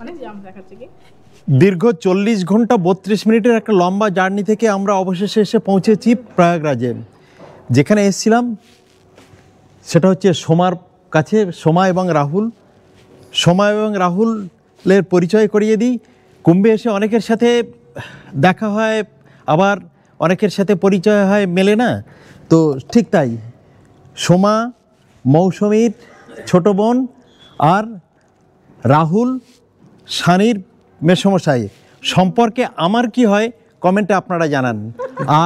অনেক জাম দেখাচ্ছে কি দীর্ঘ 40 ঘন্টা 32 মিনিটের একটা লম্বা জার্নি থেকে আমরা অবশেষে এসে পৌঁছেছি প্রয়াগরাজে। যেখানে এসেছিলাম সেটা হচ্ছে সোমার কাছে, সোমা এবং রাহুল। সোমা এবং রাহুলের পরিচয় করিয়ে দিই। কুম্ভে এসে অনেকের সাথে দেখা হয়, আবার অনেকের সাথে পরিচয় হয়, মেলে না। তো ঠিক তাই, সোমা মৌসুমীর ছোট বোন আর রাহুল সানির মেসমশাই সম্পর্কে আমার কি হয় কমেন্টে আপনারা জানান।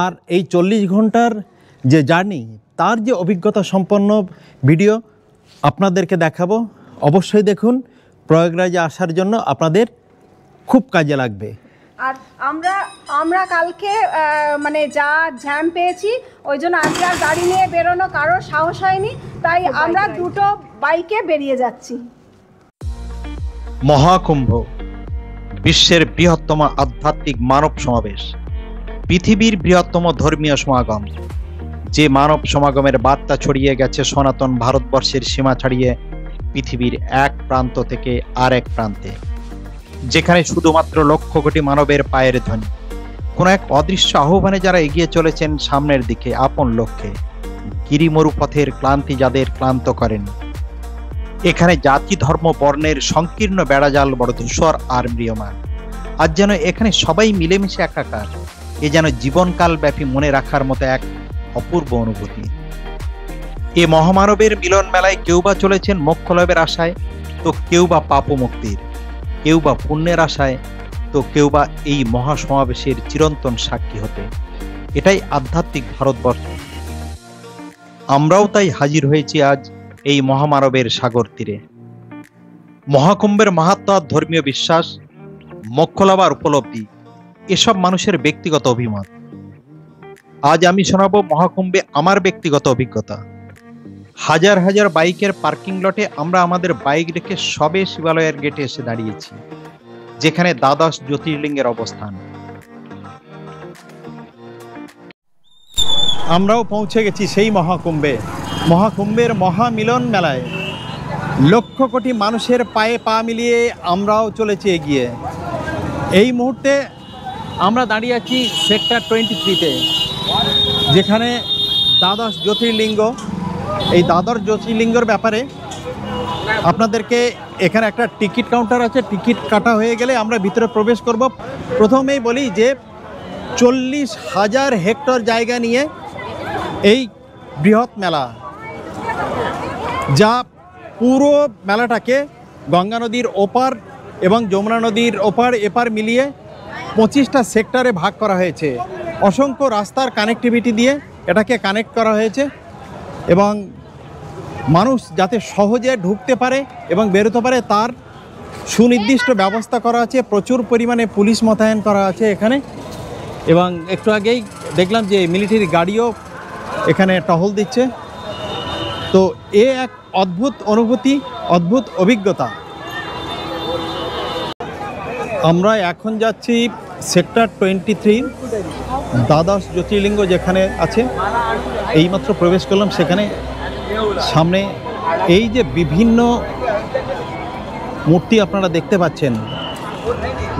আর এই 40 ঘন্টার যে জার্নি, তার যে অভিজ্ঞতা সম্পন্ন ভিডিও আপনাদেরকে দেখাবো। অবশ্যই দেখুন, প্রয়াগরাজে আসার জন্য আপনাদের খুব কাজে লাগবে। আর আমরা কালকে মানে যা জ্যাম পেয়েছি, ওই জন্য আজকে আর গাড়ি নিয়ে বেরোনো কারোর সাহস হয়নি, তাই আমরা দুটো বাইকে বেরিয়ে যাচ্ছি। মহাকুম্ভ বিশ্বের বৃহত্তম আধ্যাত্মিক মানব সমাবেশ, পৃথিবীর বৃহত্তম ধর্মীয় সমাগম। যে মানব সমাগমের বার্তা ছড়িয়ে গেছে সনাতন ভারতবর্ষের সীমা ছাড়িয়ে পৃথিবীর এক প্রান্ত থেকে আর এক প্রান্তে, যেখানে শুধুমাত্র লক্ষ কোটি মানবের পায়ের ধ্বনি, কোন এক অদৃশ্য আহ্বানে যারা এগিয়ে চলেছেন সামনের দিকে আপন লক্ষ্যে। গিরিমরু পথের ক্লান্তি যাদের ক্লান্ত করেন। এখানে জাতি ধর্ম বর্ণের সংকীর্ণ বেড়াজাল বড় ধূসর আর ম্রিয়মান। আজ যেন এখানে সবাই মিলেমিশে একাকার। এ যেন জীবনকাল ব্যাপী মনে রাখার মতো এক অপূর্ব অনুভূতি। এ মহামানবের মিলন মেলায় কেউ বা চলেছেন মোক্ষ লাভের আশায়, তো কেউ বা পাপ মুক্তির, কেউ বা পুণ্যের আশায়, তো কেউ বা এই মহাসমাবেশের চিরন্তন সাক্ষী হতে। এটাই আধ্যাত্মিক ভারতবর্ষ। আমরাও তাই হাজির হয়েছি আজ এই মহামানবের সাগর তীরে। মহাকুম্ভের মাহাত্ম্য, ধর্মীয় বিশ্বাস, মোক্ষ লাভ আর উপলব্ধি, এসব মানুষের ব্যক্তিগত অভিমত। আজ আমি শোনাবো মহাকুম্ভে আমার ব্যক্তিগত অভিজ্ঞতা। হাজার হাজার বাইকের পার্কিং লটে আমরা আমাদের বাইক রেখে সবে শিবালয়ের গেটে এসে দাঁড়িয়েছি, যেখানে দ্বাদশ জ্যোতির্লিঙ্গের অবস্থান। আমরাও পৌঁছে গেছি সেই মহাকুম্ভে, মহাকুম্ভের মহামিলন মেলায়। লক্ষ কোটি মানুষের পায়ে পা মিলিয়ে আমরাও চলেছি এগিয়ে। এই মুহূর্তে আমরা দাঁড়িয়ে আছি সেক্টর 23-তে, যেখানে দ্বাদশ জ্যোতির্লিঙ্গ। এই দ্বাদশ জ্যোতির্লিঙ্গের ব্যাপারে আপনাদেরকে, এখানে একটা টিকিট কাউন্টার আছে, টিকিট কাটা হয়ে গেলে আমরা ভিতরে প্রবেশ করব। প্রথমেই বলি যে 40,000 হেক্টর জায়গা নিয়ে এই বৃহৎ মেলা, যা পুরো মেলাটাকে গঙ্গা নদীর ওপার এবং যমুনা নদীর ওপার এপার মিলিয়ে 25টা সেক্টরে ভাগ করা হয়েছে। অসংখ্য রাস্তার কানেক্টিভিটি দিয়ে এটাকে কানেক্ট করা হয়েছে, এবং মানুষ যাতে সহজে ঢুকতে পারে এবং বেরোতে পারে তার সুনির্দিষ্ট ব্যবস্থা করা আছে। প্রচুর পরিমাণে পুলিশ মোতায়েন করা আছে এখানে, এবং একটু আগেই দেখলাম যে মিলিটারি গাড়িও এখানে টহল দিচ্ছে। তো এ এক অদ্ভুত অনুভূতি, অদ্ভুত অভিজ্ঞতা। আমরা এখন যাচ্ছি সেক্টর 23, দ্বাদশ জ্যোতির্লিঙ্গ যেখানে আছে। এইমাত্র প্রবেশ করলাম সেখানে। সামনে এই যে বিভিন্ন মূর্তি আপনারা দেখতে পাচ্ছেন,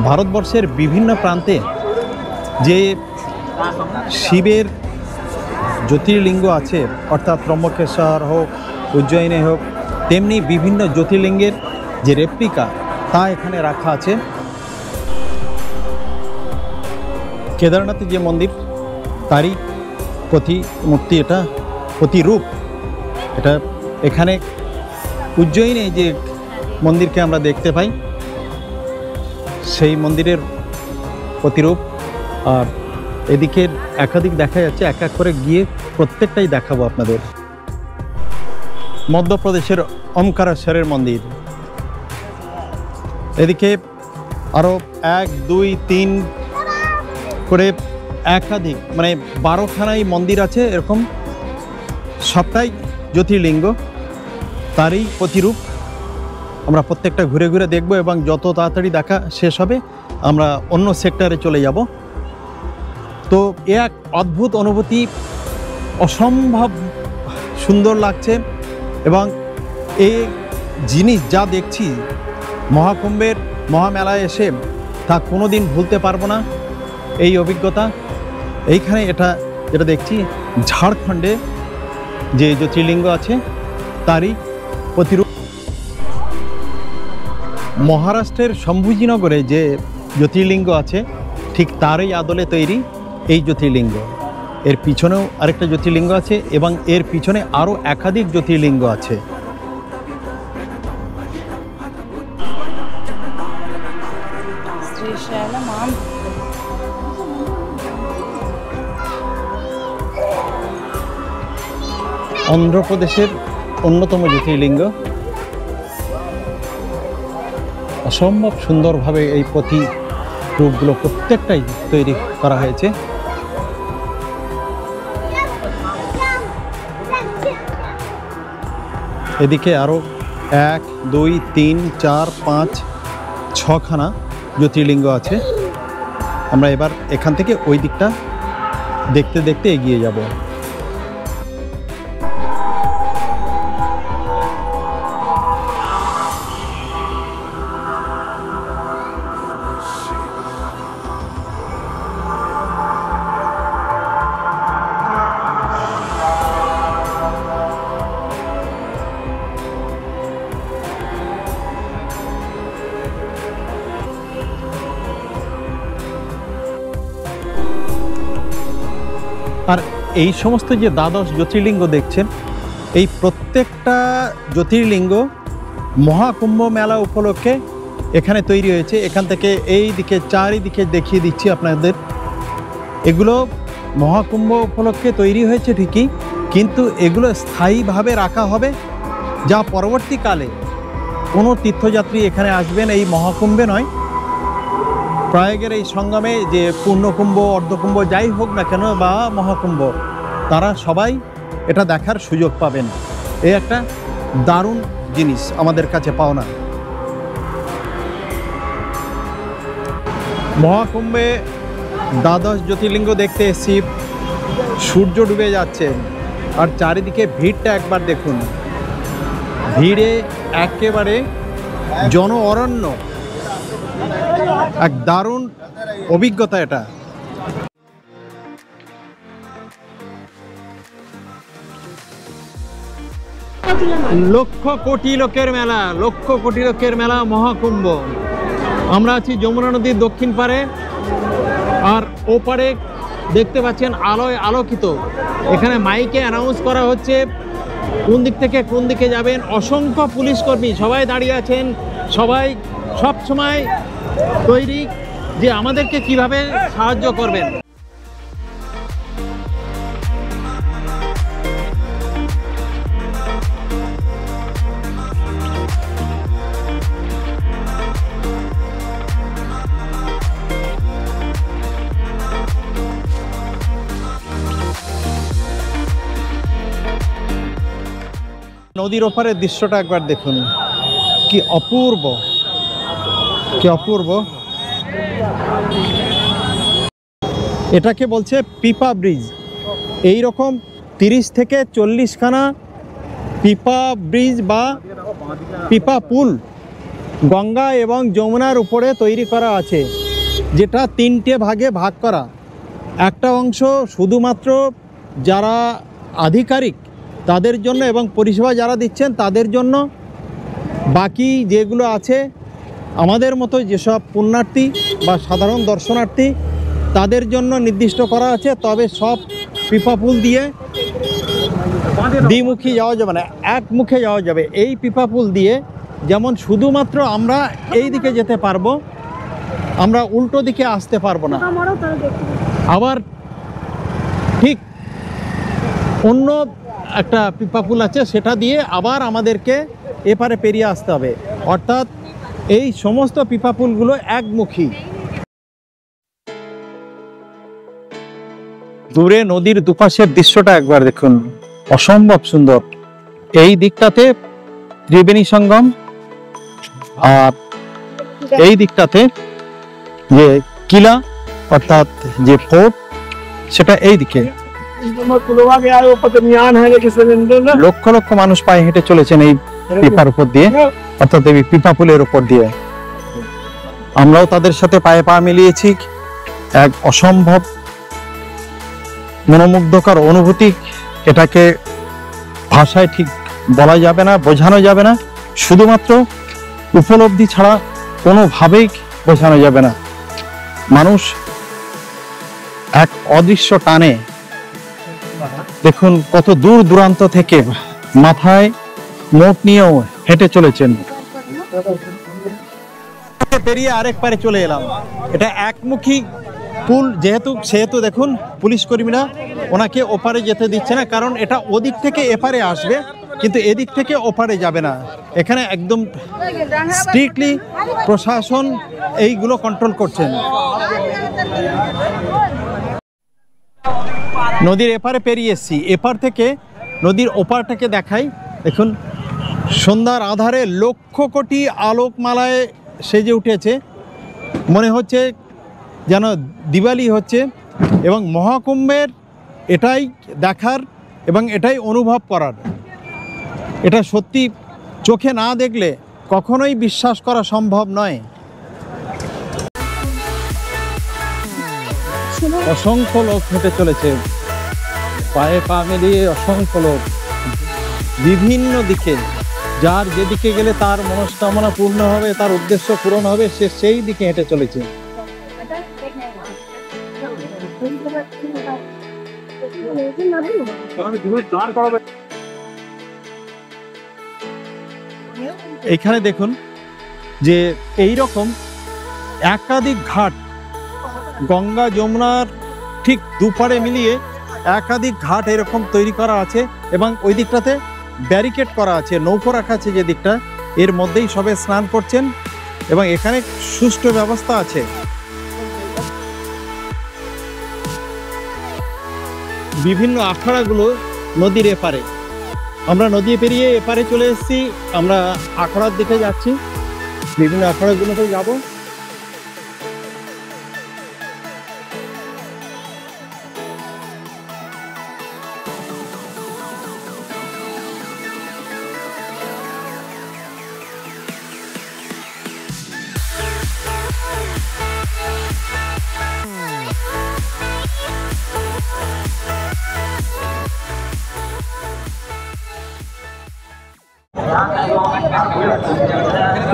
ভারতবর্ষের বিভিন্ন প্রান্তে যে শিবের জ্যোতির্লিঙ্গ আছে, অর্থাৎ ত্রম্বকেশ্বর হোক, উজ্জয়িনী হোক, তেমনি বিভিন্ন জ্যোতির্লিঙ্গের যে রেপ্লিকা তা এখানে রাখা আছে। কেদারনাথের যে মন্দির, তারই প্রতিমূর্তি, এটা প্রতিরূপ। এটা এখানে উজ্জয়িনী যে মন্দিরকে আমরা দেখতে পাই, সেই মন্দিরের প্রতিরূপ। আর এদিকের একাধিক দেখা যাচ্ছে, এক এক করে গিয়ে প্রত্যেকটাই দেখাবো আপনাদের। মধ্যপ্রদেশের ওমকারেশ্বরের মন্দির, এদিকে আরও 1, 2, 3 করে একাধিক, মানে 12খানাই মন্দির আছে এরকম, সবটাই জ্যোতির্লিঙ্গ, তারই প্রতিরূপ। আমরা প্রত্যেকটা ঘুরে ঘুরে দেখব, এবং যত তাড়াতাড়ি দেখা শেষ হবে আমরা অন্য সেক্টরে চলে যাব। তো এ এক অদ্ভুত অনুভূতি, অসম্ভব সুন্দর লাগছে। এবং এই জিনিস যা দেখছি, মহাকুম্ভের মহামেলায় এসে তা কোনো দিন ভুলতে পারবো না এই অভিজ্ঞতা। এইখানে যেটা দেখছি ঝাড়খণ্ডে যে জ্যোতির্লিঙ্গ আছে তারই প্রতিরূপ। মহারাষ্ট্রের শম্ভুজিনগরে যে জ্যোতির্লিঙ্গ আছে ঠিক তারই আদলে তৈরি এই জ্যোতির্লিঙ্গ। এর পিছনেও আরেকটা জ্যোতির্লিঙ্গ আছে এবং এর পিছনে আরও একাধিক জ্যোতির্লিঙ্গ আছে। অন্ধ্রপ্রদেশের অন্যতম জ্যোতির্লিঙ্গ। অসম্ভব সুন্দরভাবে এই প্রতিরূপগুলো প্রত্যেকটাই তৈরি করা হয়েছে। এদিকে আরও 1, 2, 3, 4, 5, 6খানা জ্যোতির্লিঙ্গ আছে। আমরা এবার এখান থেকে ওই দিকটা দেখতে দেখতে এগিয়ে যাব। আর এই সমস্ত যে দ্বাদশ জ্যোতির্লিঙ্গ দেখছেন, এই প্রত্যেকটা জ্যোতির্লিঙ্গ মহাকুম্ভ মেলা উপলক্ষে এখানে তৈরি হয়েছে। এখান থেকে এই দিকে চারিদিকে দেখিয়ে দিচ্ছি আপনাদের। এগুলো মহাকুম্ভ উপলক্ষে তৈরি হয়েছে ঠিকই, কিন্তু এগুলো স্থায়ীভাবে রাখা হবে, যা পরবর্তীকালে কোনো তীর্থযাত্রী এখানে আসবেন এই মহাকুম্ভে নয়, প্রয়াগের এই সঙ্গমে যে পূর্ণকুম্ভ, অর্ধকুম্ভ যাই হোক না কেন বা মহাকুম্ভ, তারা সবাই এটা দেখার সুযোগ পাবেন। এই একটা দারুণ জিনিস আমাদের কাছে পাওনা। মহাকুম্ভে দ্বাদশ জ্যোতির্লিঙ্গ দেখতে এসেছি। সূর্য ডুবে যাচ্ছে আর চারিদিকে ভিড়টা একবার দেখুন। ভিড়ে একেবারে জন অরণ্য, এক দারুণ অভিজ্ঞতা এটা। লক্ষ কোটি লোকের মেলা, লক্ষ কোটি লোকের মেলা মহাকুম্ভ। আমরা আছি যমুনা নদীর দক্ষিণ পারে, আর ওপারে দেখতে পাচ্ছেন আলোয় আলোকিত। এখানে মাইকে অ্যানাউন্স করা হচ্ছে কোন দিক থেকে কোন দিকে যাবেন। অসংখ্য পুলিশ কর্মী সবাই দাঁড়িয়ে আছেন, সবাই সব সময় তৈরি যে আমাদেরকে কিভাবে সাহায্য করবেন। নদীর ওপারের দৃশ্যটা একবার দেখুন, কি অপূর্ব, কি অপূর্ব। এটাকে বলছে পিপা ব্রিজ। এই রকম 30 থেকে 40খানা পিপা ব্রিজ বা পিপা পুল গঙ্গা এবং যমুনার উপরে তৈরি করা আছে, যেটা 3টে ভাগে ভাগ করা। একটা অংশ শুধুমাত্র যারা আধিকারিক তাদের জন্য এবং পরিষেবা যারা দিচ্ছেন তাদের জন্য, বাকি যেগুলো আছে আমাদের মতো যেসব পুণ্যার্থী বা সাধারণ দর্শনার্থী তাদের জন্য নির্দিষ্ট করা আছে। তবে সব পিপা পুল দিয়ে দ্বিমুখী যাওয়া যাবে না, একমুখে যাওয়া যাবে। এই পিপা পুল দিয়ে যেমন শুধুমাত্র আমরা এই দিকে যেতে পারবো, আমরা উল্টো দিকে আসতে পারবো না। আবার ঠিক অন্য একটা পিপা পুল আছে, সেটা দিয়ে আবার আমাদেরকে এপারে পেরিয়ে আসতে হবে। অর্থাৎ এই সমস্ত পিপা পুলগুলো একমুখী। দূরে নদীর দুপাশের দৃশ্যটা একবার দেখুন, অসম্ভব সুন্দর। এই দিকটাতে ত্রিবেণী সঙ্গম, আর এই দিকটাতে যে কিলা অর্থাৎ যে ফোর্ট, সেটা এই দিকে। লক্ষ লক্ষ মানুষ পায়ে হেঁটে চলেছেন এই পিপার উপর দিয়ে, অর্থাৎ এই পিপা পুলের উপর দিয়ে। আমরাও তাদের সাথে পায়ে পা মিলিয়েছি। এক অসম্ভব মনোমুগ্ধকর অনুভূতি, এটাকে ভাষায় ঠিক বলা যাবে না, বোঝানো যাবে না, শুধুমাত্র উপলব্ধি ছাড়া কোনোভাবেই বোঝানো যাবে না। মানুষ এক অদৃশ্য টানে, দেখুন কত দূর দূরান্ত থেকে মাথায় নোট নিয়েও হেঁটে চলেছেন। পেরিয়ে আরেক পারে চলে এলাম। এটা একমুখী পুল, সেহেতু দেখুন পুলিশ কর্মীরা ওনাকে ওপারে যেতে দিচ্ছে না, কারণ এটা ওদিক থেকে এপারে আসবে, কিন্তু এদিক থেকে ওপারে যাবে না। এখানে একদম স্ট্রিক্টলি প্রশাসন এইগুলো কন্ট্রোল করছেন। নদীর এপারে পেরিয়ে এসছি, এপার থেকে নদীর ওপারটাকে দেখাই। দেখুন সন্ধ্যার আধারে লক্ষ কোটি আলোকমালায় সেজে উঠেছে, মনে হচ্ছে যেন দিওয়ালি হচ্ছে। এবং মহাকুম্ভের এটাই দেখার এবং এটাই অনুভব করার। এটা সত্যি চোখে না দেখলে কখনোই বিশ্বাস করা সম্ভব নয়। অসংখ্য লোক হেঁটে চলেছে, পায়ে পা মিলিয়ে অসংখ্য লোক বিভিন্ন দিকে। যার যেদিকে গেলে তার মনস্কামনা পূর্ণ হবে, তার উদ্দেশ্য পূরণ হবে, সে সেই দিকে হেঁটে চলেছে। এখানে দেখুন যে এই রকম একাধিক ঘাট, গঙ্গা যমুনার ঠিক দুপারে মিলিয়ে একাধিক ঘাট এরকম তৈরি করা আছে, এবং ওই দিকটাতে ব্যারিকেড করা আছে, নৌকো রাখা আছে যে দিকটা, এর মধ্যেই সবে স্নান করছেন এবং এখানে সুষ্ঠু ব্যবস্থা আছে। বিভিন্ন আখড়াগুলো নদীর এপারে, আমরা নদী পেরিয়ে এপারে চলে এসেছি, আমরা আখড়ার দিকে যাচ্ছি, বিভিন্ন আখড়াগুলোতে যাব।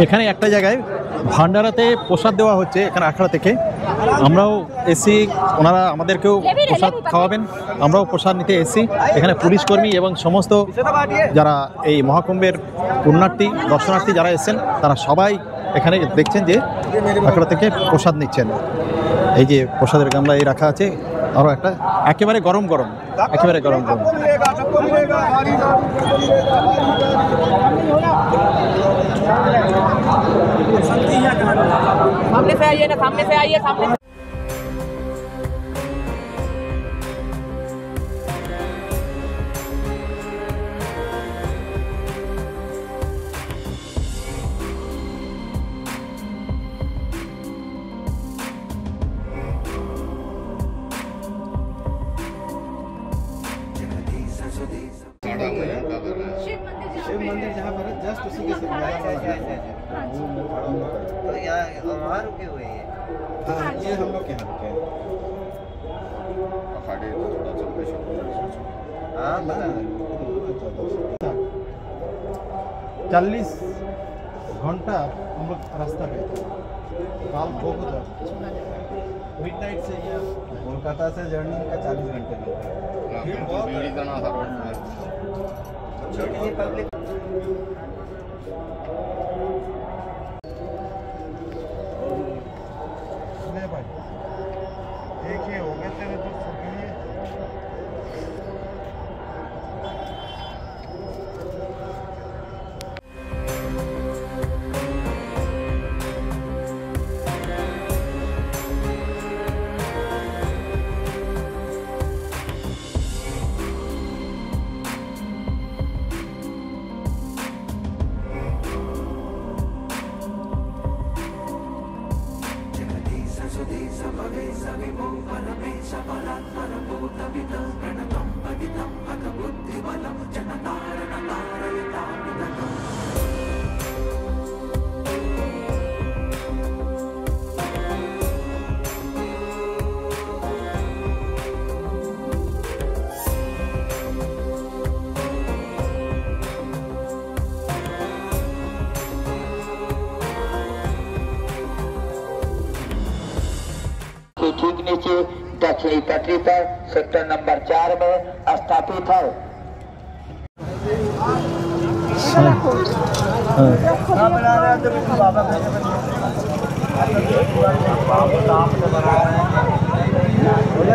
এখানে একটা জায়গায় ভান্ডারাতে প্রসাদ দেওয়া হচ্ছে, এখানে আখড়া থেকে আমরাও এসি, ওনারা আমাদেরকেও প্রসাদ খাওয়াবেন, আমরাও প্রসাদ নিতে এসি। এখানে পুলিশ কর্মী এবং সমস্ত যারা এই মহাকুম্ভের পুণ্যার্থী দর্শনার্থী যারা এসেছেন তারা সবাই এখানে দেখছেন যে আখড়া থেকে প্রসাদ নিচ্ছেন। এই যে প্রসাদের গামলা এই রাখা আছে, আরও একটা একেবারে গরম গরম, একেবারে গরম গরম। सामने से आइए ना, सामने से आइए, सामने। शिव मंदिर जहाँ पर है जस्ट उसी के तो यहाँ वहाँ रुके हुए हैं। हाँ, ये हम लोग यहाँ रुके हैं। हाँ बता 40 घंटा हम लोग रास्ता पे काल बहुत मिडनाइट से ये कोलकाता से जर्नी का 40 घंटे छोटी पब्लिक भाई देखिए हो गए तेरे तो यही पटरी पर सेक्टर नंबर 4 में स्थापित है।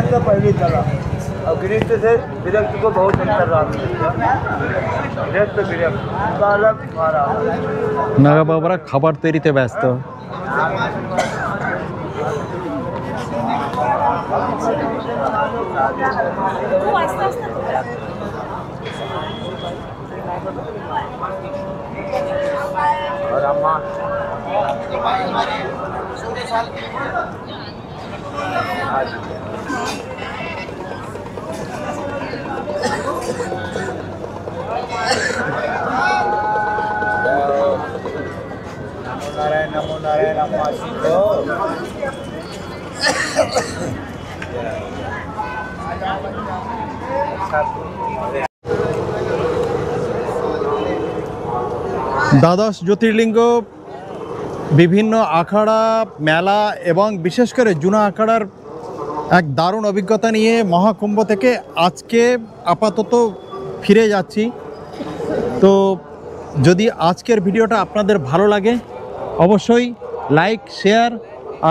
तो पहले चला और गिरिफ्त से विरक्त को बहुत अंतर रहा गिरफ्त अलग मारा নাগা বাবারা খাবার তৈরিতে ব্যস্ত। और अम्मा नमो नारायण अम्मा सीखो দ্বাদশ জ্যোতির্লিঙ্গ, বিভিন্ন আখাড়া, মেলা এবং বিশেষ করে জুনা আখাড়ার এক দারুণ অভিজ্ঞতা নিয়ে মহাকুম্ভ থেকে আজকে আপাতত ফিরে যাচ্ছি। তো যদি আজকের ভিডিওটা আপনাদের ভালো লাগে অবশ্যই লাইক, শেয়ার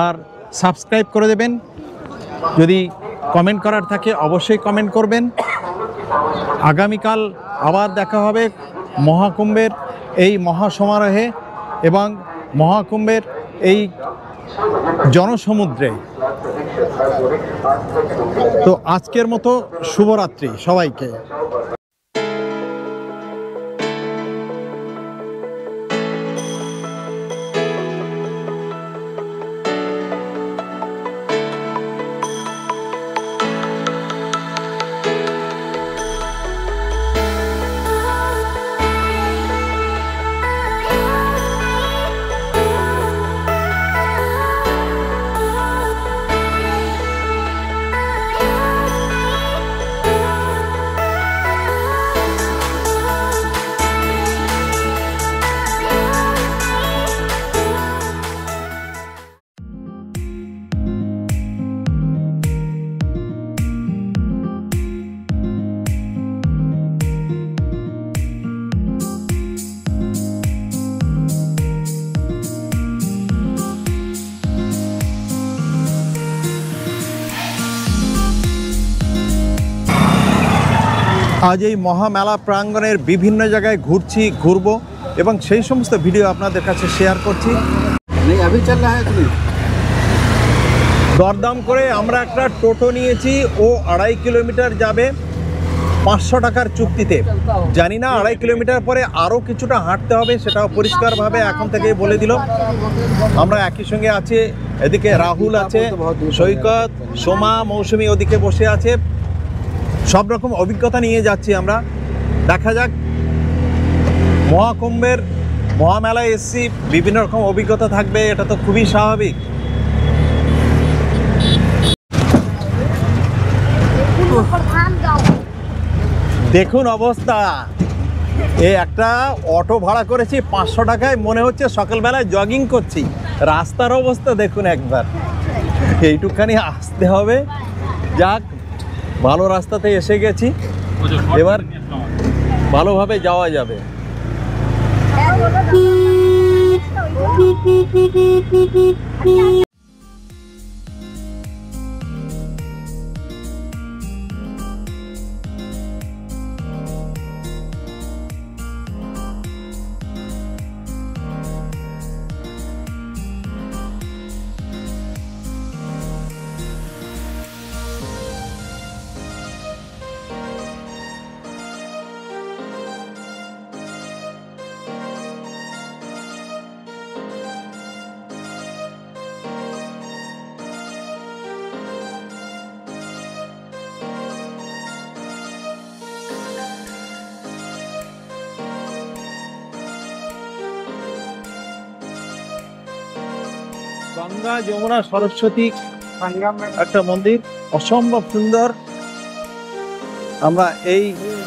আর সাবস্ক্রাইব করে দেবেন। যদি কমেন্ট করার থাকে অবশ্যই কমেন্ট করবেন। আগামীকাল আবার দেখা হবে মহাকুম্ভের এই মহাসমারোহে এবং মহাকুম্ভের এই জনসমুদ্রে। তো আজকের মতো শুভরাত্রি সবাইকে। আজ এই মহামেলা প্রাঙ্গণের বিভিন্ন জায়গায় ঘুরবো এবং সেই সমস্ত ভিডিও আপনাদের কাছে শেয়ার করছি। দরদাম করে আমরা একটা টোটো নিয়েছি, ও 2.5 কিলোমিটার যাবে 500 টাকার চুক্তিতে। জানি না 2.5 কিলোমিটার পরে আরও কিছুটা হাঁটতে হবে, সেটাও পরিষ্কারভাবে এখন থেকেই বলে দিল। আমরা একই সঙ্গে আছি, এদিকে রাহুল আছে, সৈকত, সোমা, মৌসুমী ওদিকে বসে আছে। সব রকম অভিজ্ঞতা নিয়ে যাচ্ছি আমরা। দেখা যাক, মহাকুম্ভের মহামেলায় এসছি, বিভিন্ন রকম অভিজ্ঞতা থাকবে, এটা তো খুবই স্বাভাবিক। দেখুন অবস্থা, এই একটা অটো ভাড়া করেছি 500 টাকায়, মনে হচ্ছে সকালবেলায় জগিং করছি। রাস্তার অবস্থা দেখুন একবার, এইটুখানি আসতে হবে। যাক, ভালো রাস্তাতে এসে গেছি, এবার ভালোভাবে যাওয়া যাবে। গঙ্গা, যমুনা, সরস্বতী একটা মন্দির, অসম্ভব সুন্দর। আমরা এই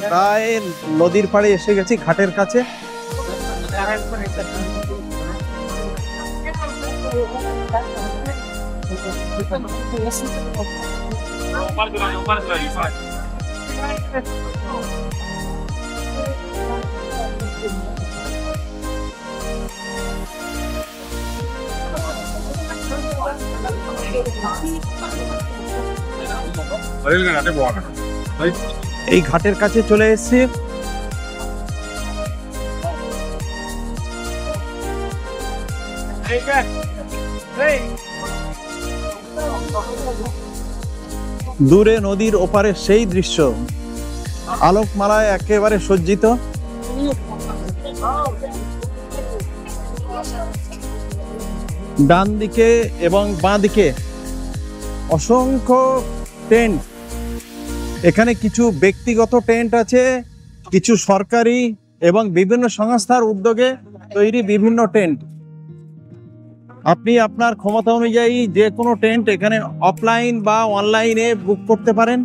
প্রায় নদীর পাড়ে এসে গেছি, ঘাটের কাছে। এই ঘাটের কাছে চলে এসেছি। দূরে নদীর ওপারে সেই দৃশ্য আলোকমালায় একেবারে সজ্জিত। ডান দিকে এবং বাঁ দিকে অসংখ্য টেন্ট। এখানে কিছু ব্যক্তিগত টেন্ট আছে, কিছু সরকারি এবং বিভিন্ন সংস্থার উদ্যোগে তৈরি বিভিন্ন টেন্ট। আপনি আপনার ক্ষমতা অনুযায়ী যে কোনো টেন্ট এখানে অফলাইন বা অনলাইনে বুক করতে পারেন।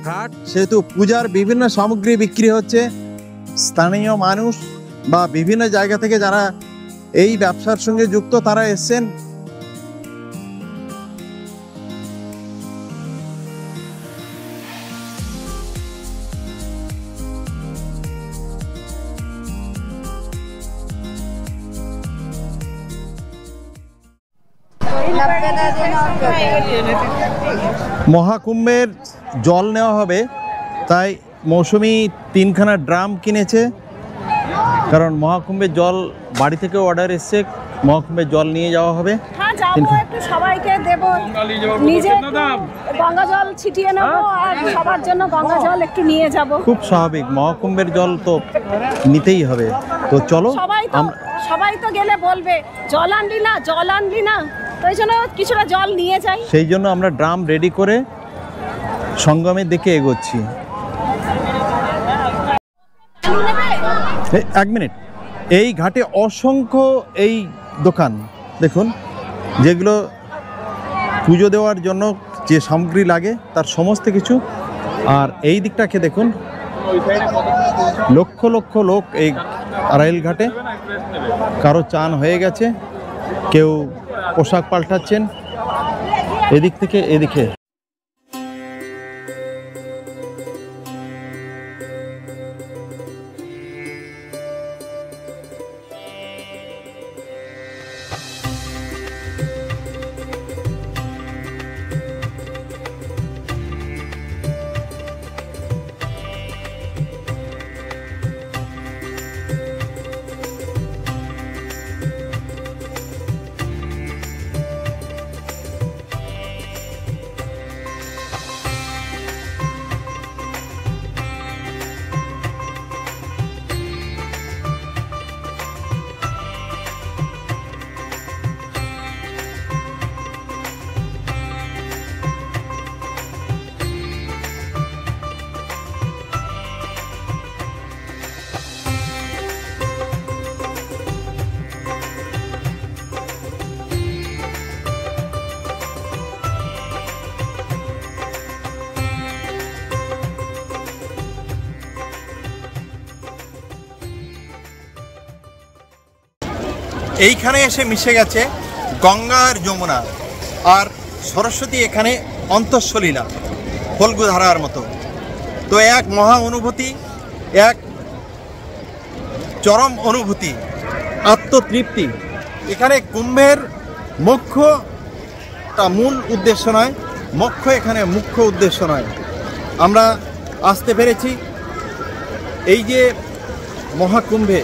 ঘাট সেহেতু পূজার বিভিন্ন সামগ্রী বিক্রি হচ্ছে। স্থানীয় মানুষ বা বিভিন্ন জায়গা থেকে যারা এই ব্যবসার সঙ্গে যুক্ত তারা এসেছেন। মহাকুম্ভের জল নেওয়া হবে, তাই মৌসুমি 3খানা ড্রাম কিনেছে, কারণ মহাকুম্ভের জল বাড়ি থেকে অর্ডার এসছে, মহাকুম্ভের জল নিয়ে যাওয়া হবে। হ্যাঁ যাবো, একটু সবাইকে দেবো, নিজে গঙ্গা জল ছিটিয়ে নেবো আর সবার জন্য গঙ্গা জল একটু নিয়ে যাব। খুব স্বাভাবিক, মহাকুম্ভের জল তো নিতেই হবে। তো চলো, সবাই তো গেলে বলবে জল আনলি না, জল আনলি না, তো এই জন্য কিছুটা জল নিয়ে যাই। সেই জন্য আমরা ড্রাম রেডি করে সঙ্গমের দিকে এগোচ্ছি। এক মিনিট, এই ঘাটে অসংখ্য এই দোকান দেখুন, যেগুলো পুজো দেওয়ার জন্য যে সামগ্রী লাগে তার সমস্ত কিছু। আর এই দিকটাকে দেখুন, লক্ষ লক্ষ লোক এই আড়াইল ঘাটে। কারো চান হয়ে গেছে, কেউ পোশাক পাল্টাচ্ছেন, এদিক থেকে এদিকে। এইখানে এসে মিশে গেছে গঙ্গা আর যমুনা, আর সরস্বতী এখানে অন্তঃসলীলা ফল্গু ধারার মতো। তো এক মহা অনুভূতি, এক চরম অনুভূতি, আত্মতৃপ্তি। এখানে কুম্ভের মোক্ষটা মূল উদ্দেশ্য নয়, মোক্ষ এখানে মুখ্য উদ্দেশ্য নয়। আমরা আসতে পেরেছি, এই যে মহাকুম্ভে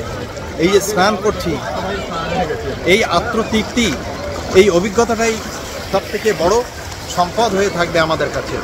এই যে স্নান করছি, এই আত্মতৃপ্তি, এই অভিজ্ঞতাটাই সব থেকে বড় সম্পদ হয়ে থাকবে আমাদের কাছে।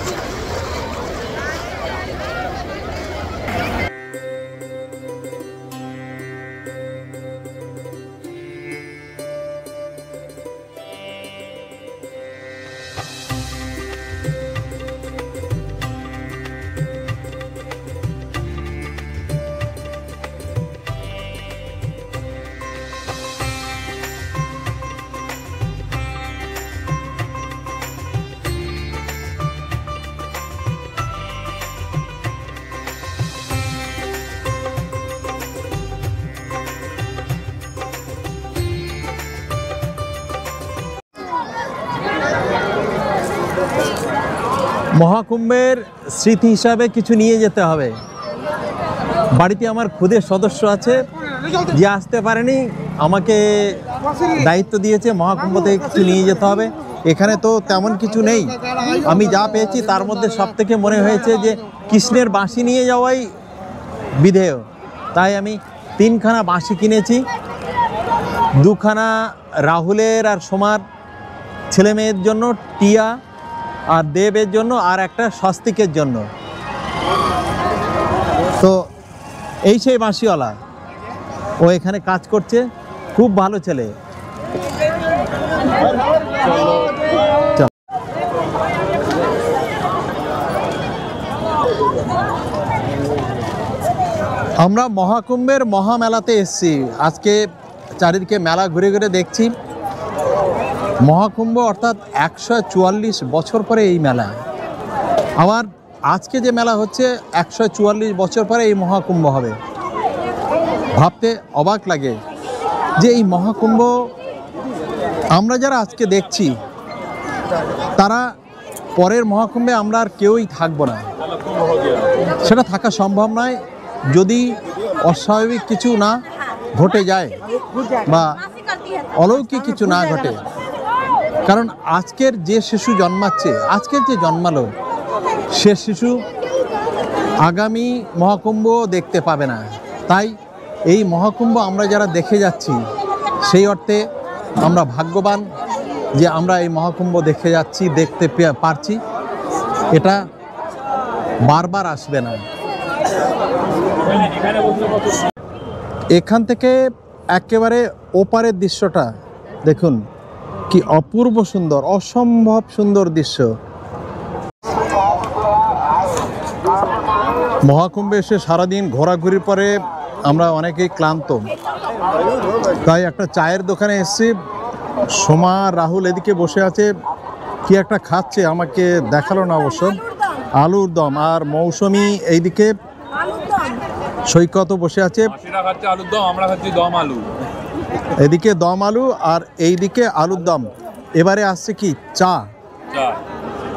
মহাকুম্ভের স্মৃতি হিসাবে কিছু নিয়ে যেতে হবে। বাড়িতে আমার খুদের সদস্য আছে যে আসতে পারেনি, আমাকে দায়িত্ব দিয়েছে মহাকুম্ভ থেকে কিছু নিয়ে যেতে হবে। এখানে তো তেমন কিছু নেই, আমি যা পেয়েছি তার মধ্যে সব থেকে মনে হয়েছে যে কৃষ্ণের বাঁশি নিয়ে যাওয়াই বিধেয়। তাই আমি 3খানা বাঁশি কিনেছি, 2খানা রাহুলের আর সোমার ছেলে মেয়ের জন্য, টিয়া আর দেবের জন্য, আর একটা স্বস্তিকের জন্য। তো এই সেই বাঁশিওয়ালা, ও এখানে কাজ করছে, খুব ভালো ছেলে। চল। আমরা মহাকুম্ভের মহামেলাতে এসেছি। আজকে চারিদিকে মেলা ঘুরে ঘুরে দেখছি। মহাকুম্ভ অর্থাৎ 144 বছর পরে এই মেলা। আবার আজকে যে মেলা হচ্ছে 144 বছর পরে এই মহাকুম্ভ হবে। ভাবতে অবাক লাগে যে এই মহাকুম্ভ আমরা যারা আজকে দেখছি তারা পরের মহাকুম্ভে আমরা আর কেউই থাকবো না, সেটা থাকা সম্ভব নয় যদি অস্বাভাবিক কিছু না ঘটে যায় বা অলৌকিক কিছু না ঘটে। কারণ আজকের যে শিশু জন্মাচ্ছে, আজকের যে জন্মালো, সে শিশু আগামী মহাকুম্ভ দেখতে পাবে না। তাই এই মহাকুম্ভ আমরা যারা দেখে যাচ্ছি সেই অর্থে আমরা ভাগ্যবান যে আমরা এই মহাকুম্ভ দেখে যাচ্ছি, দেখতে পারছি। এটা বারবার আসবে না। এখান থেকে একেবারে ওপারের দৃশ্যটা দেখুন, কি অপূর্ব সুন্দর, অসম্ভব সুন্দর দৃশ্য। মহাকুম্ভে এসে সারাদিন ঘোরাঘুরির পরে আমরা অনেকেই ক্লান্ত, তাই একটা চায়ের দোকানে এসেছি। সোমা রাহুল এদিকে বসে আছে, কি একটা খাচ্ছে, আমাকে দেখালো না অবশ্য। আলুর দম। আর মৌসুমি এইদিকে সৈকত বসে আছে, আলুর দম, আমরা খাচ্ছি দম আলু। এদিকে দম আলু আর এইদিকে আলুর দম। এবারে আসছে কি চা।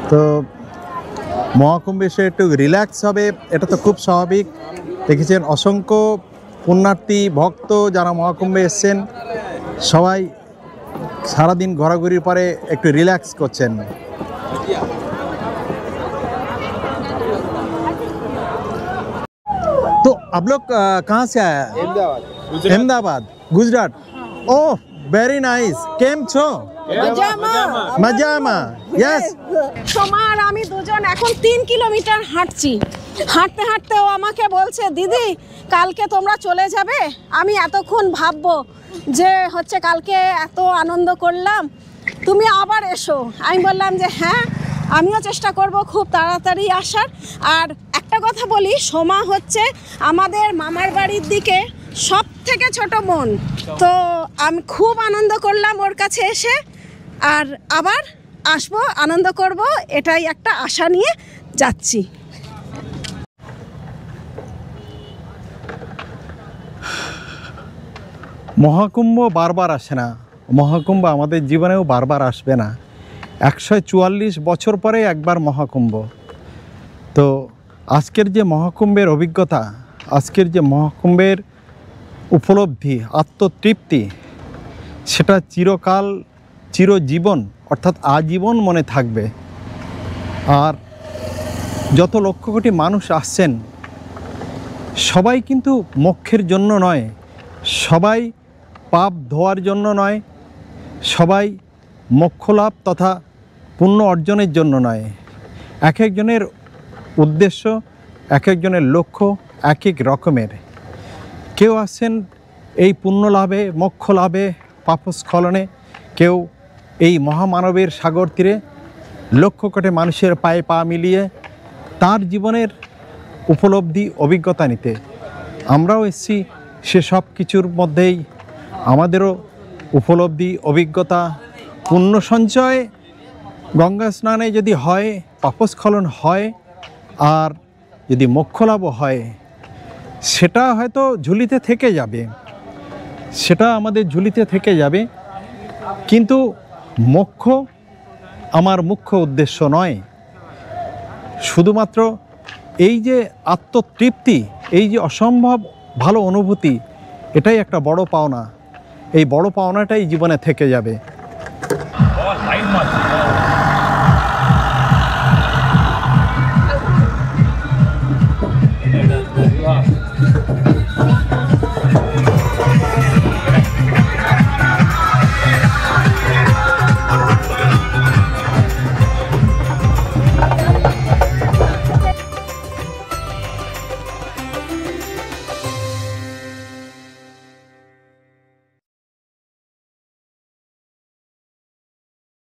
তো মহাকুম্ভে এসে একটু রিল্যাক্স হবে, এটা তো খুব স্বাভাবিক। দেখেছেন অসংখ্য পুণ্যার্থী ভক্ত যারা মহাকুম্ভে এসছেন, সবাই সারাদিন ঘোরাঘুরির পরে একটু রিল্যাক্স করছেন। तो आप लोग कहाँ से आया? Ahmedabad, Gujarat. Oh very nice. केम छो? मजामा। यस। সোমা আর আমি দুজন এখন 3 কিলোমিটার হাঁটছি। হাঁটতে হাঁটতে ও আমাকে বলছে, দিদি কালকে তোমরা চলে যাবে, আমি এতক্ষণ ভাববো যে হচ্ছে কালকে এত আনন্দ করলাম, তুমি আবার এসো। আমি বললাম যে হ্যাঁ, আমিও চেষ্টা করব খুব তাড়াতাড়ি আসার। আর একটা কথা বলি, সোমা হচ্ছে আমাদের মামার বাড়ির দিকে সব থেকে ছোট বোন। তো আমি খুব আনন্দ করলাম ওর কাছে এসে, আর আবার আসবো, আনন্দ করব, এটাই একটা আশা নিয়ে যাচ্ছি। মহাকুম্ভ বারবার আসে না, মহাকুম্ভ আমাদের জীবনেও বারবার আসবে না। 144 বছর পরে একবার মহাকুম্ভ। তো আজকের যে মহাকুম্ভের অভিজ্ঞতা, আজকের যে মহাকুম্ভের উপলব্ধি, আত্মতৃপ্তি, সেটা চিরকাল, চিরজীবন অর্থাৎ আজীবন মনে থাকবে। আর যত লক্ষ কোটি মানুষ আসছেন, সবাই কিন্তু মোক্ষের জন্য নয়, সবাই পাপ ধোয়ার জন্য নয়, সবাই মোক্ষলাভ তথা পুণ্য অর্জনের জন্য নয়। এক একজনের উদ্দেশ্য, এক একজনের লক্ষ্য এক এক রকমের। কেউ আসছেন এই পুণ্য লাভে, মোক্ষ লাভে, পাপস্খলনে। কেউ এই মহামানবের সাগর তীরে লক্ষ কোটি মানুষের পায়ে পা মিলিয়ে তার জীবনের উপলব্ধি, অভিজ্ঞতা নিতে। আমরাও এসেছি সেসব কিছুর মধ্যেই। আমাদেরও উপলব্ধি, অভিজ্ঞতা, পুণ্য সঞ্চয় গঙ্গা স্নানে যদি হয়, পাপস্খলন হয়, আর যদি মোক্ষলাভও হয়, সেটা হয়তো ঝুলিতে থেকে যাবে, সেটা আমাদের ঝুলিতে থেকে যাবে। কিন্তু মোক্ষ আমার মুখ্য উদ্দেশ্য নয়। শুধুমাত্র এই যে আত্মতৃপ্তি, এই যে অসম্ভব ভালো অনুভূতি, এটাই একটা বড় পাওনা। এই বড় পাওনাটাই জীবনে থেকে যাবে।